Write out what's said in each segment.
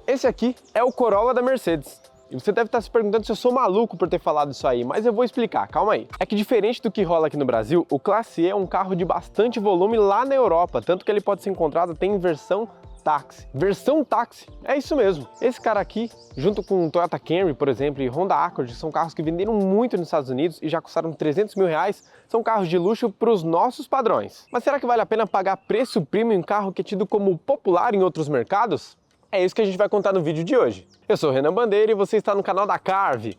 Esse aqui é o Corolla da Mercedes. E você deve estar se perguntando se eu sou maluco por ter falado isso aí, mas eu vou explicar, calma aí. É que diferente do que rola aqui no Brasil, o Classe E é um carro de bastante volume lá na Europa, tanto que ele pode ser encontrado até em versão táxi. Versão táxi, é isso mesmo. Esse cara aqui, junto com o Toyota Camry, por exemplo, e Honda Accord, são carros que venderam muito nos Estados Unidos e já custaram 300 mil reais, são carros de luxo para os nossos padrões. Mas será que vale a pena pagar preço premium em um carro que é tido como popular em outros mercados? É isso que a gente vai contar no vídeo de hoje. Eu sou o Renan Bandeira e você está no canal da Carve.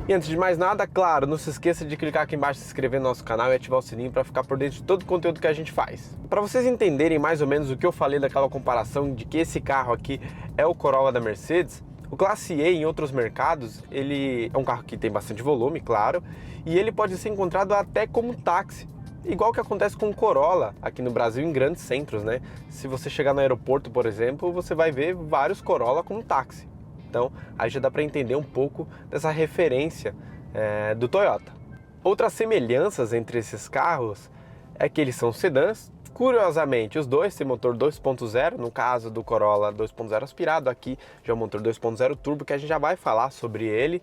E antes de mais nada, claro, não se esqueça de clicar aqui embaixo, se inscrever no nosso canal e ativar o sininho para ficar por dentro de todo o conteúdo que a gente faz. Para vocês entenderem mais ou menos o que eu falei daquela comparação de que esse carro aqui é o Corolla da Mercedes, o Classe E em outros mercados, ele é um carro que tem bastante volume, claro, e ele pode ser encontrado até como táxi. Igual que acontece com o Corolla aqui no Brasil em grandes centros, né? Se você chegar no aeroporto, por exemplo, você vai ver vários Corolla como táxi. Então, aí já dá para entender um pouco dessa referência do Toyota. Outras semelhanças entre esses carros é que eles são sedãs. Curiosamente, os dois têm motor 2.0, no caso do Corolla 2.0 aspirado, aqui já é o motor 2.0 turbo, que a gente já vai falar sobre ele.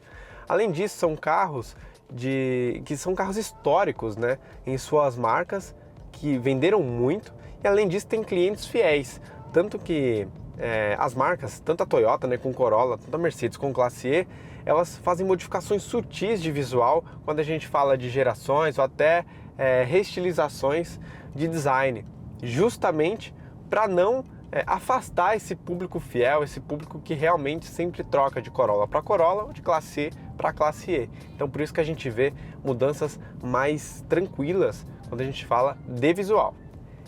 Além disso, são carros que são carros históricos, né, em suas marcas, que venderam muito, e além disso tem clientes fiéis, tanto que as marcas, tanto a Toyota, né, com Corolla, tanto a Mercedes com Classe E, elas fazem modificações sutis de visual quando a gente fala de gerações ou até reestilizações de design, justamente para não afastar esse público fiel, esse público que realmente sempre troca de Corolla para Corolla ou de Classe E para Classe E. Então por isso que a gente vê mudanças mais tranquilas quando a gente fala de visual.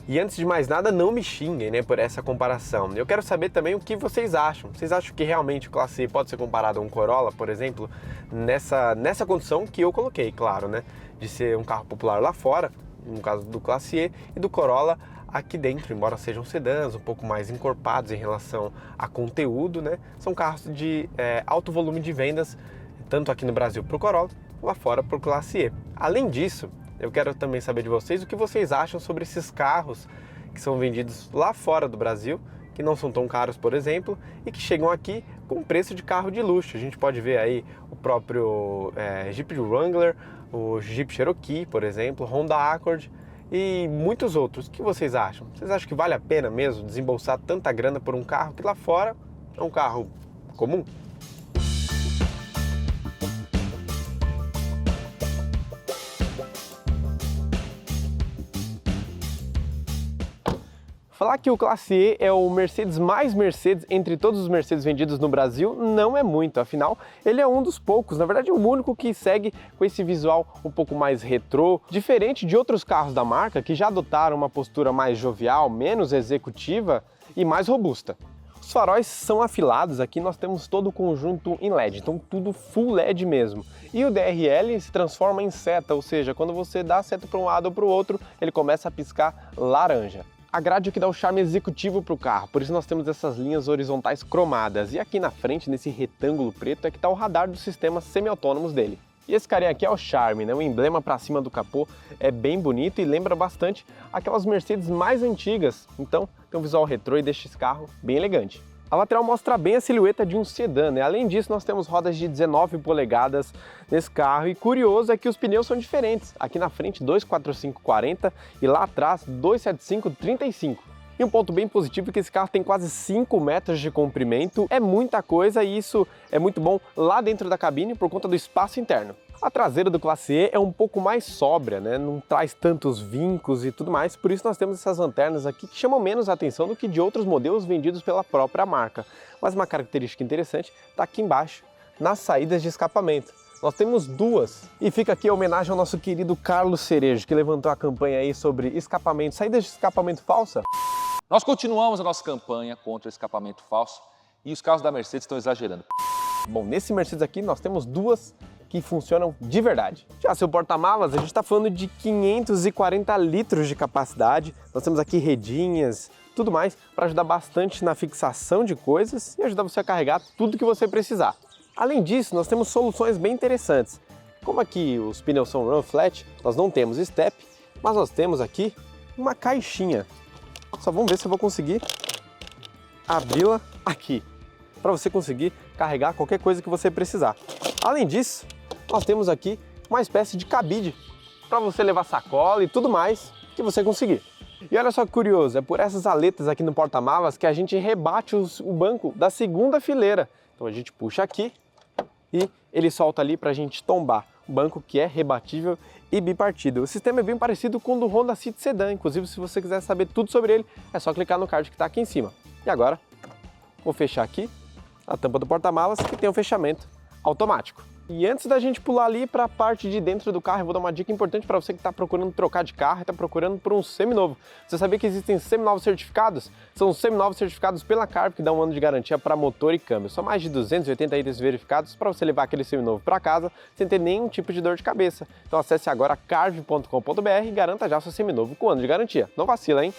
E antes de mais nada, não me xinguem, né, por essa comparação. Eu quero saber também o que vocês acham. Vocês acham que realmente o Classe E pode ser comparado a um Corolla, por exemplo, nessa condição que eu coloquei, claro, né, de ser um carro popular lá fora, no caso do Classe E, e do Corolla aqui dentro, embora sejam sedãs, um pouco mais encorpados em relação a conteúdo, né, são carros de alto volume de vendas, tanto aqui no Brasil para o Corolla, lá fora para o Classe E. Além disso, eu quero também saber de vocês o que vocês acham sobre esses carros que são vendidos lá fora do Brasil, que não são tão caros, por exemplo, e que chegam aqui com preço de carro de luxo. A gente pode ver aí o próprio Jeep Wrangler, o Jeep Cherokee, por exemplo, Honda Accord e muitos outros. O que vocês acham? Vocês acham que vale a pena mesmo desembolsar tanta grana por um carro que lá fora é um carro comum? Falar que o Classe E é o Mercedes mais Mercedes entre todos os Mercedes vendidos no Brasil não é muito, afinal ele é um dos poucos, na verdade o único que segue com esse visual um pouco mais retrô, diferente de outros carros da marca que já adotaram uma postura mais jovial, menos executiva e mais robusta. Os faróis são afilados, aqui nós temos todo o conjunto em LED, então tudo full LED mesmo. E o DRL se transforma em seta, ou seja, quando você dá a seta para um lado ou para o outro, ele começa a piscar laranja. A grade é o que dá o charme executivo para o carro, por isso nós temos essas linhas horizontais cromadas. E aqui na frente, nesse retângulo preto, é que está o radar dos sistemas semi-autônomos dele. E esse carinha aqui é o charme, né? O emblema para cima do capô é bem bonito e lembra bastante aquelas Mercedes mais antigas. Então tem um visual retrô e deixa esse carro bem elegante. A lateral mostra bem a silhueta de um sedã, né? Além disso, nós temos rodas de 19 polegadas nesse carro e curioso é que os pneus são diferentes. Aqui na frente 245/40 e lá atrás 275/35. E um ponto bem positivo é que esse carro tem quase 5 metros de comprimento, é muita coisa e isso é muito bom lá dentro da cabine por conta do espaço interno. A traseira do Classe E é um pouco mais sóbria, né? Não traz tantos vincos e tudo mais, por isso nós temos essas lanternas aqui que chamam menos atenção do que de outros modelos vendidos pela própria marca. Mas uma característica interessante está aqui embaixo, nas saídas de escapamento. Nós temos duas. E fica aqui a homenagem ao nosso querido Carlos Cerejo, que levantou a campanha aí sobre escapamento, saídas de escapamento falsa. Nós continuamos a nossa campanha contra o escapamento falso e os carros da Mercedes estão exagerando. Bom, nesse Mercedes aqui nós temos duas que funcionam de verdade. Já seu porta-malas, a gente está falando de 540 litros de capacidade. Nós temos aqui redinhas, tudo mais, para ajudar bastante na fixação de coisas e ajudar você a carregar tudo que você precisar. Além disso, nós temos soluções bem interessantes. Como aqui os pneus são run flat, nós não temos step, mas nós temos aqui uma caixinha. Só vamos ver se eu vou conseguir abri-la aqui, para você conseguir carregar qualquer coisa que você precisar. Além disso, nós temos aqui uma espécie de cabide para você levar sacola e tudo mais que você conseguir. E olha só que curioso, é por essas aletas aqui no porta-malas que a gente rebate o banco da segunda fileira. Então a gente puxa aqui e ele solta ali para a gente tombar o banco, que é rebatível e bipartido. O sistema é bem parecido com o do Honda City Sedan, inclusive se você quiser saber tudo sobre ele, é só clicar no card que está aqui em cima. E agora, vou fechar aqui a tampa do porta-malas, que tem um fechamento automático. E antes da gente pular ali para a parte de dentro do carro, eu vou dar uma dica importante para você que está procurando trocar de carro e está procurando por um seminovo. Você sabia que existem seminovos certificados? São seminovos certificados pela Carve, que dá um ano de garantia para motor e câmbio. São mais de 280 itens verificados para você levar aquele seminovo para casa sem ter nenhum tipo de dor de cabeça. Então acesse agora carve.com.br e garanta já seu seminovo com ano de garantia. Não vacila, hein?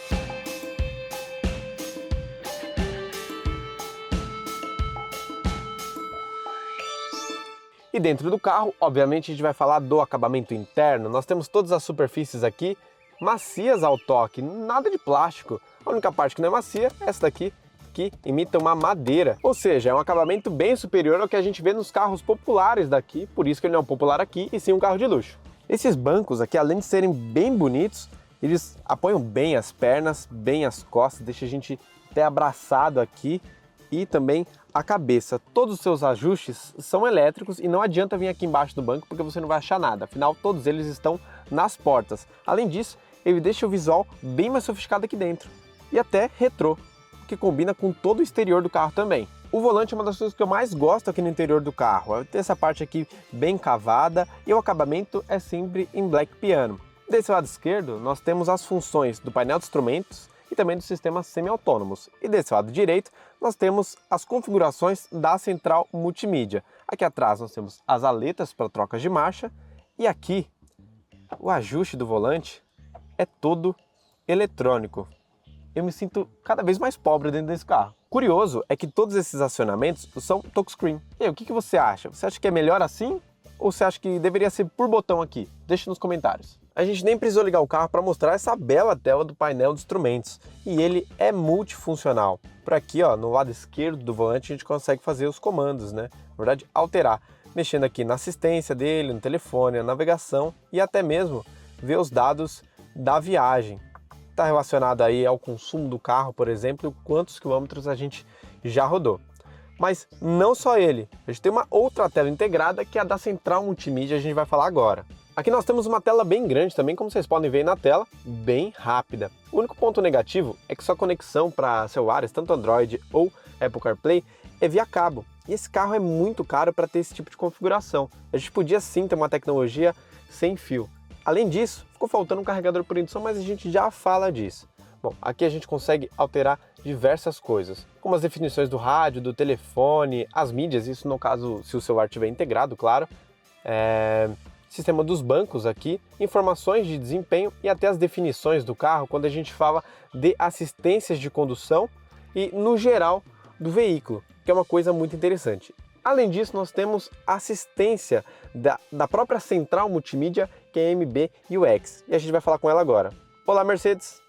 E dentro do carro, obviamente, a gente vai falar do acabamento interno. Nós temos todas as superfícies aqui macias ao toque, nada de plástico. A única parte que não é macia é essa daqui, que imita uma madeira. Ou seja, é um acabamento bem superior ao que a gente vê nos carros populares daqui, por isso que ele não é um popular aqui, e sim um carro de luxo. Esses bancos aqui, além de serem bem bonitos, eles apoiam bem as pernas, bem as costas, deixa a gente até abraçado aqui, e também a cabeça. Todos os seus ajustes são elétricos e não adianta vir aqui embaixo do banco porque você não vai achar nada, afinal todos eles estão nas portas. Além disso, ele deixa o visual bem mais sofisticado aqui dentro e até retrô, que combina com todo o exterior do carro também. O volante é uma das coisas que eu mais gosto aqui no interior do carro, tem essa parte aqui bem cavada e o acabamento é sempre em black piano. Desse lado esquerdo nós temos as funções do painel de instrumentos e também dos sistemas semi-autônomos. E desse lado direito, nós temos as configurações da central multimídia. Aqui atrás nós temos as aletas para trocas de marcha e aqui o ajuste do volante é todo eletrônico. Eu me sinto cada vez mais pobre dentro desse carro. Curioso é que todos esses acionamentos são touchscreen. E aí, o que você acha? Você acha que é melhor assim? Ou você acha que deveria ser por botão aqui? Deixa nos comentários. A gente nem precisou ligar o carro para mostrar essa bela tela do painel de instrumentos. E ele é multifuncional. Por aqui, ó, no lado esquerdo do volante, a gente consegue fazer os comandos, né? Na verdade, alterar. Mexendo aqui na assistência dele, no telefone, na navegação e até mesmo ver os dados da viagem. Está relacionado aí ao consumo do carro, por exemplo, quantos quilômetros a gente já rodou. Mas não só ele, a gente tem uma outra tela integrada que é a da central multimídia, a gente vai falar agora. Aqui nós temos uma tela bem grande também, como vocês podem ver aí na tela, bem rápida. O único ponto negativo é que sua conexão para celulares, tanto Android ou Apple CarPlay, é via cabo. E esse carro é muito caro para ter esse tipo de configuração. A gente podia sim ter uma tecnologia sem fio. Além disso, ficou faltando um carregador por indução, mas a gente já fala disso. Bom, aqui a gente consegue alterar diversas coisas, como as definições do rádio, do telefone, as mídias, isso no caso se o celular estiver integrado, claro, sistema dos bancos aqui, informações de desempenho e até as definições do carro quando a gente fala de assistências de condução e no geral do veículo, que é uma coisa muito interessante. Além disso, nós temos assistência da própria central multimídia, que é a MB UX, e a gente vai falar com ela agora. Olá, Mercedes!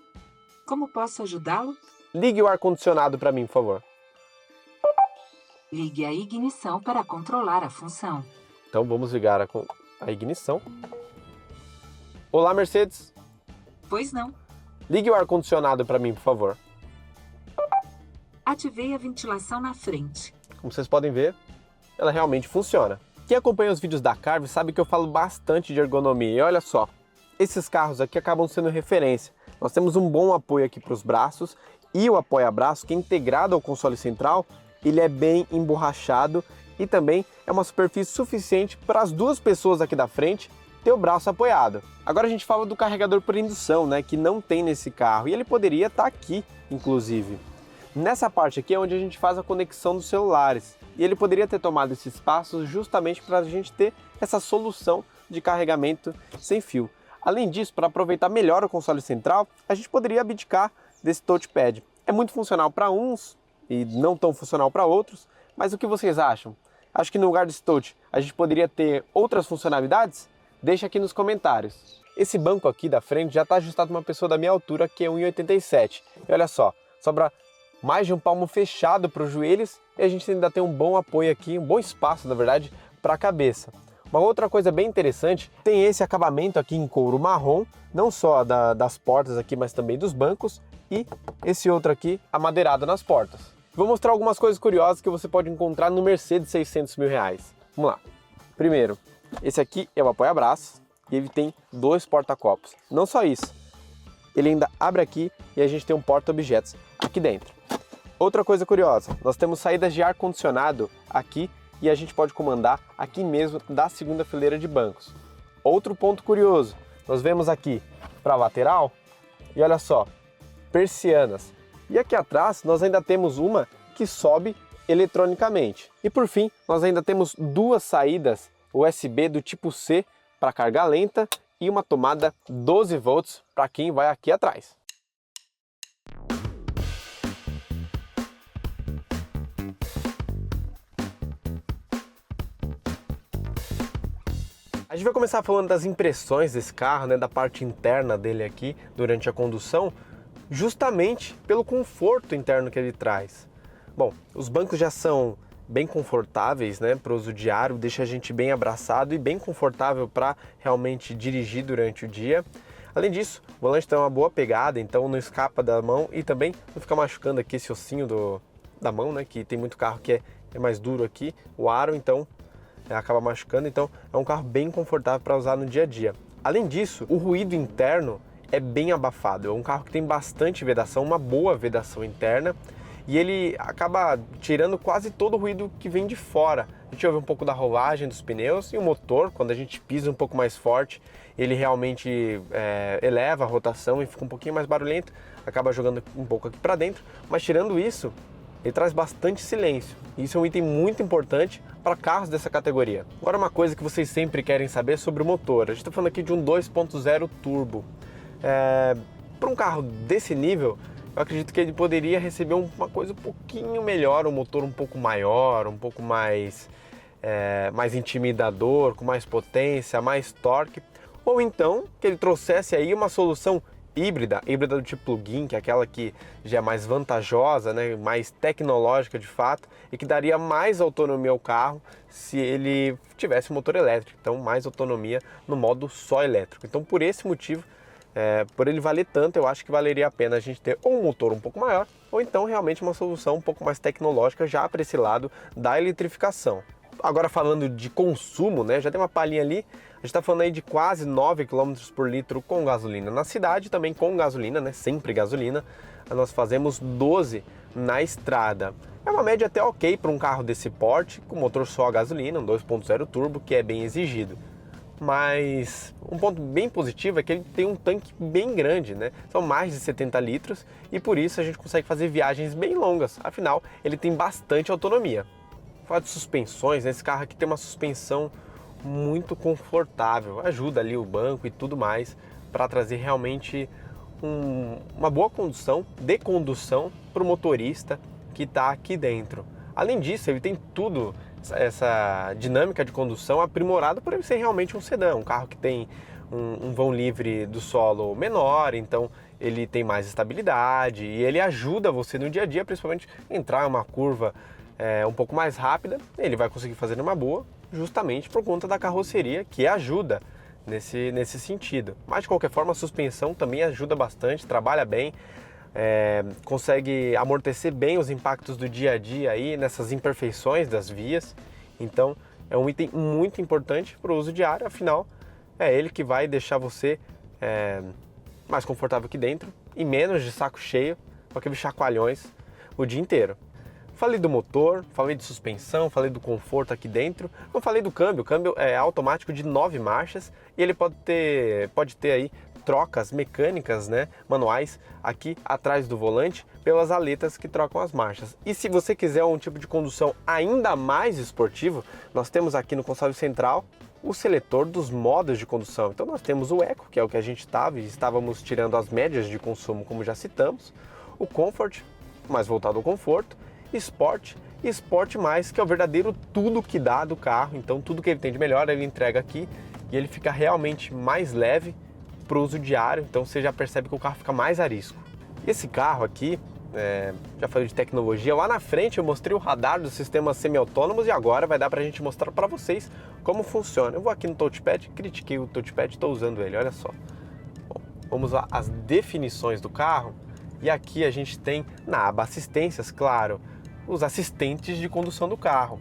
Como posso ajudá-lo? Ligue o ar-condicionado para mim, por favor. Ligue a ignição para controlar a função. Então vamos ligar a ignição. Olá, Mercedes! Pois não. Ligue o ar-condicionado para mim, por favor. Ativei a ventilação na frente. Como vocês podem ver, ela realmente funciona. Quem acompanha os vídeos da Carve sabe que eu falo bastante de ergonomia. E olha só, esses carros aqui acabam sendo referência. Nós temos um bom apoio aqui para os braços e o apoia-braço, que é integrado ao console central, ele é bem emborrachado e também é uma superfície suficiente para as duas pessoas aqui da frente ter o braço apoiado. Agora a gente fala do carregador por indução, né, que não tem nesse carro e ele poderia estar aqui, inclusive. Nessa parte aqui é onde a gente faz a conexão dos celulares. E ele poderia ter tomado esse espaço justamente para a gente ter essa solução de carregamento sem fio. Além disso, para aproveitar melhor o console central, a gente poderia abdicar desse touchpad. É muito funcional para uns e não tão funcional para outros, mas o que vocês acham? Acho que no lugar desse touch a gente poderia ter outras funcionalidades? Deixa aqui nos comentários. Esse banco aqui da frente já está ajustado para uma pessoa da minha altura, que é 1,87. E olha só, sobra mais de um palmo fechado para os joelhos e a gente ainda tem um bom apoio aqui, um bom espaço, na verdade, para a cabeça. Uma outra coisa bem interessante, tem esse acabamento aqui em couro marrom, não só das portas aqui, mas também dos bancos, e esse outro aqui amadeirado nas portas. Vou mostrar algumas coisas curiosas que você pode encontrar no Mercedes 600 mil reais. Vamos lá. Primeiro, esse aqui é o apoia-braços e ele tem 2 porta-copos. Não só isso, ele ainda abre aqui e a gente tem um porta-objetos aqui dentro. Outra coisa curiosa, nós temos saídas de ar-condicionado aqui e a gente pode comandar aqui mesmo da segunda fileira de bancos. Outro ponto curioso, nós vemos aqui para a lateral e olha só, persianas. E aqui atrás nós ainda temos uma que sobe eletronicamente. E por fim, nós ainda temos 2 saídas USB do tipo C para carga lenta e uma tomada 12 volts para quem vai aqui atrás. A gente vai começar falando das impressões desse carro, né, da parte interna dele aqui durante a condução, justamente pelo conforto interno que ele traz. Bom, os bancos já são bem confortáveis, né, para o uso diário, deixa a gente bem abraçado e bem confortável para realmente dirigir durante o dia. Além disso, o volante tem uma boa pegada, então não escapa da mão e também não fica machucando aqui esse ossinho da mão, né, que tem muito carro que é mais duro aqui, o aro, então acaba machucando, então é um carro bem confortável para usar no dia a dia. Além disso, o ruído interno é bem abafado, é um carro que tem bastante vedação, uma boa vedação interna, e ele acaba tirando quase todo o ruído que vem de fora. A gente ouve um pouco da rolagem dos pneus e o motor, quando a gente pisa um pouco mais forte, ele realmente eleva a rotação e fica um pouquinho mais barulhento, acaba jogando um pouco aqui para dentro, mas tirando isso, ele traz bastante silêncio. Isso é um item muito importante para carros dessa categoria. Agora, uma coisa que vocês sempre querem saber sobre o motor. A gente está falando aqui de um 2.0 turbo. Para um carro desse nível, eu acredito que ele poderia receber uma coisa um pouquinho melhor, um motor um pouco maior, um pouco mais intimidador, com mais potência, mais torque. Ou então, que ele trouxesse aí uma solução híbrida do tipo plug-in, que é aquela que já é mais vantajosa, né, mais tecnológica de fato, e que daria mais autonomia ao carro se ele tivesse um motor elétrico, então mais autonomia no modo só elétrico. Então por esse motivo, por ele valer tanto, eu acho que valeria a pena a gente ter um motor um pouco maior, ou então realmente uma solução um pouco mais tecnológica já para esse lado da eletrificação. Agora falando de consumo, né, já tem uma palhinha ali, a gente está falando aí de quase 9 km por litro com gasolina na cidade, também com gasolina, né, sempre gasolina, nós fazemos 12 na estrada. É uma média até ok para um carro desse porte, com motor só a gasolina, um 2.0 turbo, que é bem exigido. Mas um ponto bem positivo é que ele tem um tanque bem grande, né? São mais de 70 litros e por isso a gente consegue fazer viagens bem longas, afinal ele tem bastante autonomia. Falar de suspensões, né? Esse carro aqui tem uma suspensão muito confortável, ajuda ali o banco e tudo mais para trazer realmente uma boa condução, de condução para o motorista que está aqui dentro. Além disso, ele tem tudo, essa dinâmica de condução aprimorada por ele ser realmente um sedã, um carro que tem um vão livre do solo menor, então ele tem mais estabilidade e ele ajuda você no dia a dia, principalmente entrar em uma curva um pouco mais rápida, ele vai conseguir fazer numa boa, justamente por conta da carroceria que ajuda nesse sentido. Mas de qualquer forma a suspensão também ajuda bastante, trabalha bem, consegue amortecer bem os impactos do dia a dia aí nessas imperfeições das vias, então é um item muito importante para o uso diário, afinal é ele que vai deixar você mais confortável aqui dentro e menos de saco cheio com aqueles chacoalhões o dia inteiro. Falei do motor, falei de suspensão, falei do conforto aqui dentro, não falei do câmbio. O câmbio é automático de 9 marchas e ele pode ter aí trocas mecânicas, né, manuais, aqui atrás do volante, pelas aletas que trocam as marchas. E se você quiser um tipo de condução ainda mais esportivo, nós temos aqui no console central o seletor dos modos de condução. Então nós temos o Eco, que é o que a gente estávamos tirando as médias de consumo, como já citamos, o Comfort, mais voltado ao conforto, Sport e Sport+, que é o verdadeiro tudo que dá do carro. Então tudo que ele tem de melhor ele entrega aqui e ele fica realmente mais leve para o uso diário, então você já percebe que o carro fica mais arisco. Esse carro aqui, já falei de tecnologia, lá na frente eu mostrei o radar dos sistemas semi-autônomos e agora vai dar para a gente mostrar para vocês como funciona. Eu vou aqui no touchpad, critiquei o touchpad, estou usando ele, olha só. Bom, vamos lá, as definições do carro, e aqui a gente tem na aba assistências, claro, os assistentes de condução do carro.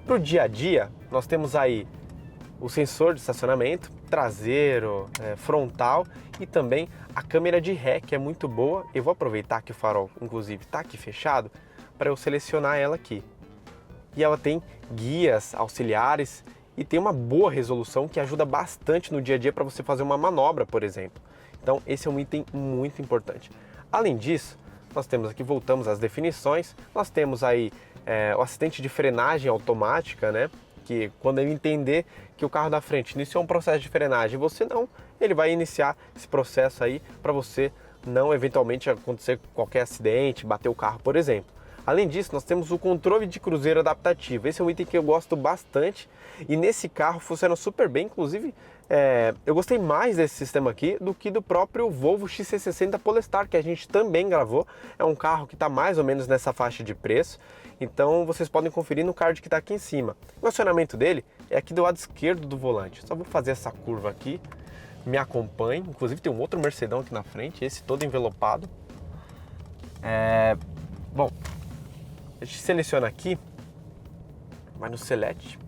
Para o dia a dia, nós temos aí o sensor de estacionamento, traseiro, frontal e também a câmera de ré, que é muito boa. Eu vou aproveitar que o farol, inclusive, está aqui fechado para eu selecionar ela aqui. E ela tem guias auxiliares e tem uma boa resolução que ajuda bastante no dia a dia para você fazer uma manobra, por exemplo. Então esse é um item muito importante. Além disso, nós temos aqui, voltamos às definições, nós temos aí o assistente de frenagem automática, né? Que quando ele entender que o carro da frente iniciou um processo de frenagem e você não, ele vai iniciar esse processo aí para você não eventualmente acontecer qualquer acidente, bater o carro, por exemplo. Além disso, nós temos o controle de cruzeiro adaptativo. Esse é um item que eu gosto bastante e nesse carro funciona super bem. Inclusive, eu gostei mais desse sistema aqui do que do próprio Volvo XC60 Polestar, que a gente também gravou. É um carro que está mais ou menos nessa faixa de preço. Então vocês podem conferir no card que está aqui em cima. O acionamento dele é aqui do lado esquerdo do volante. Só vou fazer essa curva aqui. Me acompanhe. Inclusive tem um outro Mercedão aqui na frente, esse todo envelopado. Bom, a gente seleciona aqui, vai no Select,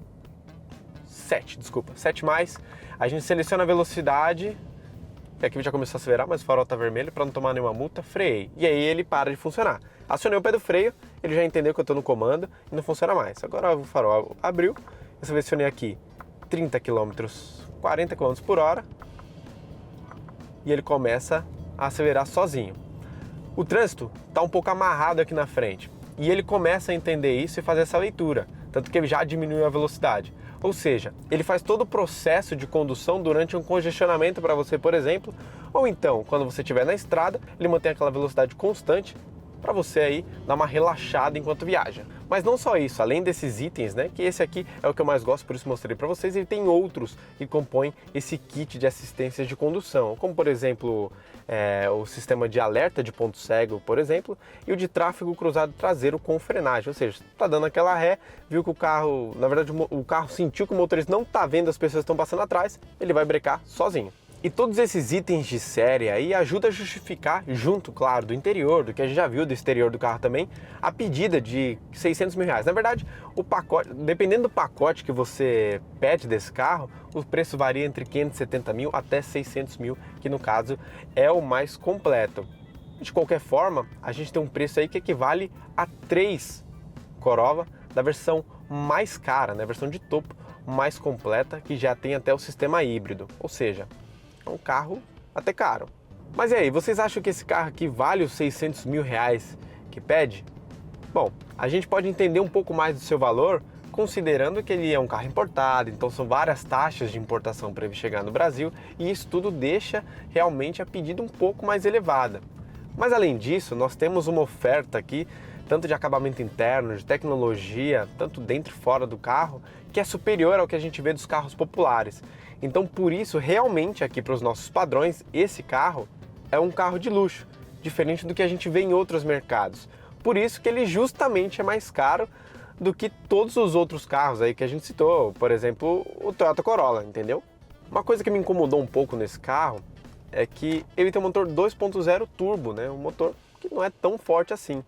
7 mais, a gente seleciona a velocidade, e aqui já começou a acelerar, mas o farol está vermelho, para não tomar nenhuma multa, freiei, e aí ele para de funcionar. Acionei o pé do freio, ele já entendeu que eu estou no comando e não funciona mais. Agora o farol abriu, eu selecionei aqui 30 km, 40 km por hora, e ele começa a acelerar sozinho. O trânsito está um pouco amarrado aqui na frente. E ele começa a entender isso e fazer essa leitura, tanto que ele já diminuiu a velocidade. Ou seja, ele faz todo o processo de condução durante um congestionamento para você, por exemplo, ou então, quando você estiver na estrada, ele mantém aquela velocidade constante para você aí dar uma relaxada enquanto viaja. Mas não só isso, além desses itens, né, que esse aqui é o que eu mais gosto, por isso mostrei para vocês, ele tem outros que compõem esse kit de assistência de condução, como por exemplo, o sistema de alerta de ponto cego, por exemplo, e o de tráfego cruzado traseiro com frenagem, ou seja, está dando aquela ré, viu que o carro, na verdade o carro sentiu que o motorista não está vendo as pessoas que estão passando atrás, ele vai brecar sozinho. E todos esses itens de série aí ajudam a justificar, junto, claro, do interior, do que a gente já viu do exterior do carro também, a pedida de R$600 mil. Na verdade, o pacote, dependendo do pacote que você pede desse carro, o preço varia entre 570 mil até 600 mil, que no caso é o mais completo. De qualquer forma, a gente tem um preço aí que equivale a 3 Corolla da versão mais cara, né? A versão de topo mais completa, que já tem até o sistema híbrido, ou seja, é um carro até caro. Mas e aí, vocês acham que esse carro aqui vale os R$600 mil que pede? Bom, a gente pode entender um pouco mais do seu valor considerando que ele é um carro importado, então são várias taxas de importação para ele chegar no Brasil e isso tudo deixa realmente a pedida um pouco mais elevada. Mas além disso, nós temos uma oferta aqui, tanto de acabamento interno, de tecnologia, tanto dentro e fora do carro, que é superior ao que a gente vê dos carros populares. Então, por isso, realmente aqui para os nossos padrões, esse carro é um carro de luxo, diferente do que a gente vê em outros mercados. Por isso que ele justamente é mais caro do que todos os outros carros aí que a gente citou, por exemplo, o Toyota Corolla, entendeu? Uma coisa que me incomodou um pouco nesse carro é que ele tem um motor 2.0 turbo, né? Um motor que não é tão forte assim.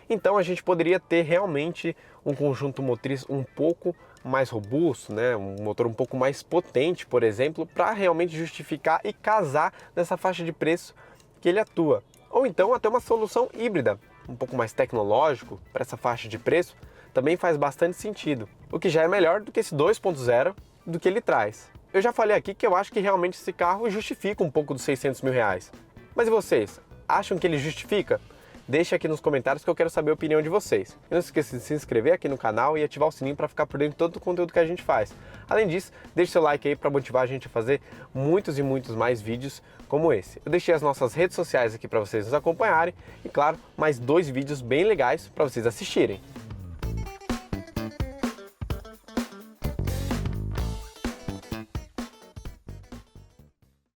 Então a gente poderia ter realmente um conjunto motriz um pouco mais robusto, né? Um motor um pouco mais potente, por exemplo, para realmente justificar e casar nessa faixa de preço que ele atua. Ou então até uma solução híbrida, um pouco mais tecnológico para essa faixa de preço, também faz bastante sentido. O que já é melhor do que esse 2.0 do que ele traz. Eu já falei aqui que eu acho que realmente esse carro justifica um pouco dos 600 mil reais. Mas e vocês? Acham que ele justifica? Deixe aqui nos comentários que eu quero saber a opinião de vocês. E não se esqueça de se inscrever aqui no canal e ativar o sininho para ficar por dentro de todo o conteúdo que a gente faz. Além disso, deixe seu like aí para motivar a gente a fazer muitos e muitos mais vídeos como esse. Eu deixei as nossas redes sociais aqui para vocês nos acompanharem e, claro, mais 2 vídeos bem legais para vocês assistirem.